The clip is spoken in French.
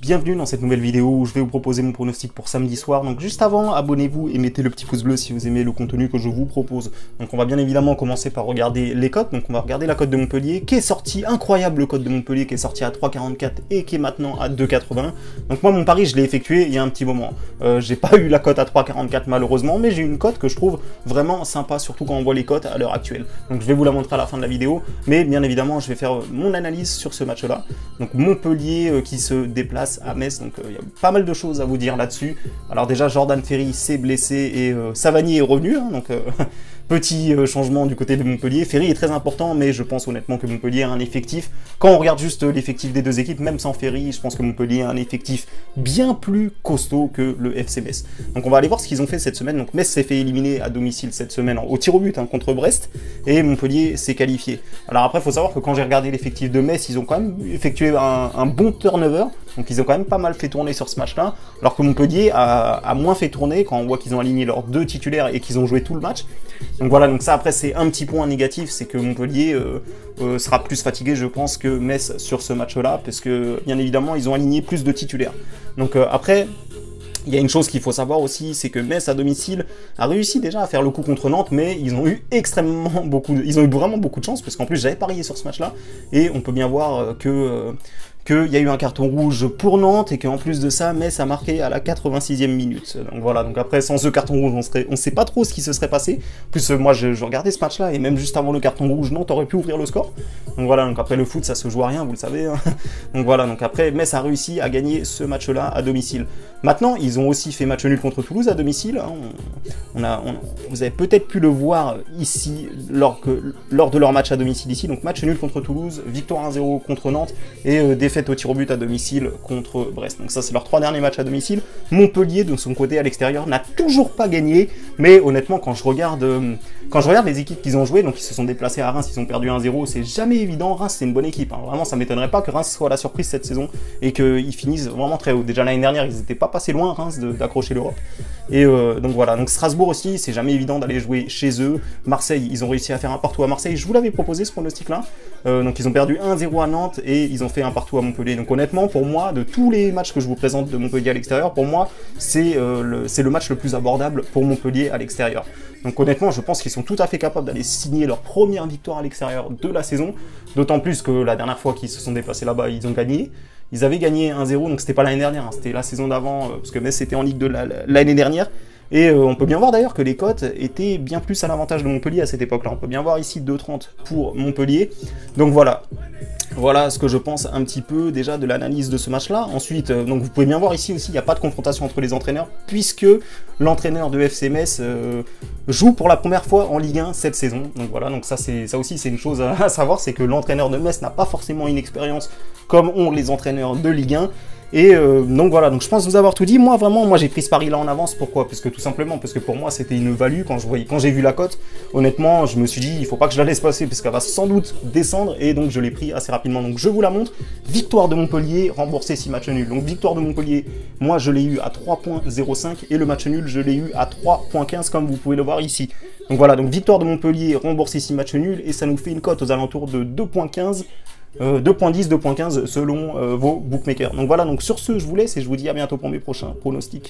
Bienvenue dans cette nouvelle vidéo où je vais vous proposer mon pronostic pour samedi soir. Donc juste avant, abonnez-vous et mettez le petit pouce bleu si vous aimez le contenu que je vous propose. Donc on va bien évidemment commencer par regarder les cotes. Donc on va regarder la cote de Montpellier qui est sortie, incroyable cote de Montpellier qui est sortie à 3,44 et qui est maintenant à 2,80. Donc moi mon pari je l'ai effectué il y a un petit moment. J'ai pas eu la cote à 3,44 malheureusement, mais j'ai eu une cote que je trouve vraiment sympa, surtout quand on voit les cotes à l'heure actuelle. Donc je vais vous la montrer à la fin de la vidéo, mais bien évidemment je vais faire mon analyse sur ce match-là. Donc Montpellier qui se déplace à Metz, donc il y a pas mal de choses à vous dire là-dessus. Alors déjà Jordan Ferry s'est blessé et Savanier est revenu, hein, donc petit changement du côté de Montpellier. Ferry est très important, mais je pense honnêtement que Montpellier a un effectif, quand on regarde juste l'effectif des deux équipes, même sans Ferry, je pense que Montpellier a un effectif bien plus costaud que le FC Metz. Donc on va aller voir ce qu'ils ont fait cette semaine. Donc Metz s'est fait éliminer à domicile cette semaine au tir au but contre Brest, et Montpellier s'est qualifié. Alors après il faut savoir que quand j'ai regardé l'effectif de Metz, ils ont quand même effectué un bon turnover, donc ils ont quand même pas mal fait tourner sur ce match-là, alors que Montpellier a moins fait tourner quand on voit qu'ils ont aligné leurs deux titulaires et qu'ils ont joué tout le match. Donc voilà, donc ça après c'est un petit point négatif, c'est que Montpellier sera plus fatigué je pense que Metz sur ce match-là, parce que bien évidemment ils ont aligné plus de titulaires. Donc après, il y a une chose qu'il faut savoir aussi, c'est que Metz à domicile a réussi déjà à faire le coup contre Nantes, mais ils ont eu vraiment beaucoup de chance, parce qu'en plus j'avais parié sur ce match-là, et on peut bien voir qu'il y a eu un carton rouge pour Nantes, et qu'en plus de ça, Metz a marqué à la 86e minute. Donc voilà, donc après, sans ce carton rouge, on ne sait pas trop ce qui se serait passé. En plus, moi, je regardais ce match-là, et même juste avant le carton rouge, Nantes aurait pu ouvrir le score. Donc voilà, donc après le foot, ça se joue à rien, vous le savez. Hein. Donc voilà, donc après, Metz a réussi à gagner ce match-là à domicile. Maintenant, ils ont aussi fait match nul contre Toulouse à domicile. Hein. Vous avez peut-être pu le voir ici, lors de leur match à domicile ici. Donc match nul contre Toulouse, victoire 1-0 contre Nantes, et défaite au tir au but à domicile contre Brest. Donc ça c'est leurs 3 derniers matchs à domicile. Montpellier de son côté à l'extérieur n'a toujours pas gagné, mais honnêtement quand je regarde les équipes qu'ils ont joué, donc ils se sont déplacés à Reims, ils ont perdu 1-0, c'est jamais évident. Reims c'est une bonne équipe, hein. Vraiment ça m'étonnerait pas que Reims soit la surprise cette saison et qu'ils finissent vraiment très haut. Déjà l'année dernière ils n'étaient pas passés loin Reims d'accrocher l'Europe. Et donc voilà, donc Strasbourg aussi, c'est jamais évident d'aller jouer chez eux. Marseille, ils ont réussi à faire un partout à Marseille, je vous l'avais proposé ce pronostic là. Donc ils ont perdu 1-0 à Nantes et ils ont fait un partout à Montpellier. Donc honnêtement pour moi, de tous les matchs que je vous présente de Montpellier à l'extérieur, pour moi c'est le match le plus abordable pour Montpellier à l'extérieur. Donc honnêtement je pense qu'ils sont tout à fait capables d'aller signer leur première victoire à l'extérieur de la saison, d'autant plus que la dernière fois qu'ils se sont déplacés là-bas ils ont gagné. Ils avaient gagné 1-0, donc c'était pas l'année dernière, hein, c'était la saison d'avant, parce que Metz c'était en Ligue 2 l'année dernière. Et on peut bien voir d'ailleurs que les cotes étaient bien plus à l'avantage de Montpellier à cette époque-là. On peut bien voir ici 2,30 pour Montpellier. Donc voilà. Voilà ce que je pense un petit peu déjà de l'analyse de ce match-là. Ensuite, donc vous pouvez bien voir ici aussi, il n'y a pas de confrontation entre les entraîneurs, puisque l'entraîneur de FC Metz joue pour la première fois en Ligue 1 cette saison. Donc voilà, donc ça aussi c'est une chose à savoir, c'est que l'entraîneur de Metz n'a pas forcément une expérience comme ont les entraîneurs de Ligue 1. Et donc voilà, donc je pense vous avoir tout dit. Moi j'ai pris ce pari là en avance. Pourquoi? Parce que tout simplement parce que pour moi c'était une value quand j'ai vu la cote. Honnêtement je me suis dit il faut pas que je la laisse passer parce qu'elle va sans doute descendre, et donc je l'ai pris assez rapidement. Donc je vous la montre. Victoire de Montpellier, remboursé 6 matchs nuls. Donc victoire de Montpellier, moi je l'ai eu à 3,05 et le match nul je l'ai eu à 3,15 comme vous pouvez le voir ici. Donc voilà, donc victoire de Montpellier, remboursé 6 matchs nuls, et ça nous fait une cote aux alentours de 2,15. 2.10, 2.15 selon vos bookmakers. Donc voilà, donc sur ce je vous laisse et je vous dis à bientôt pour mes prochains pronostics.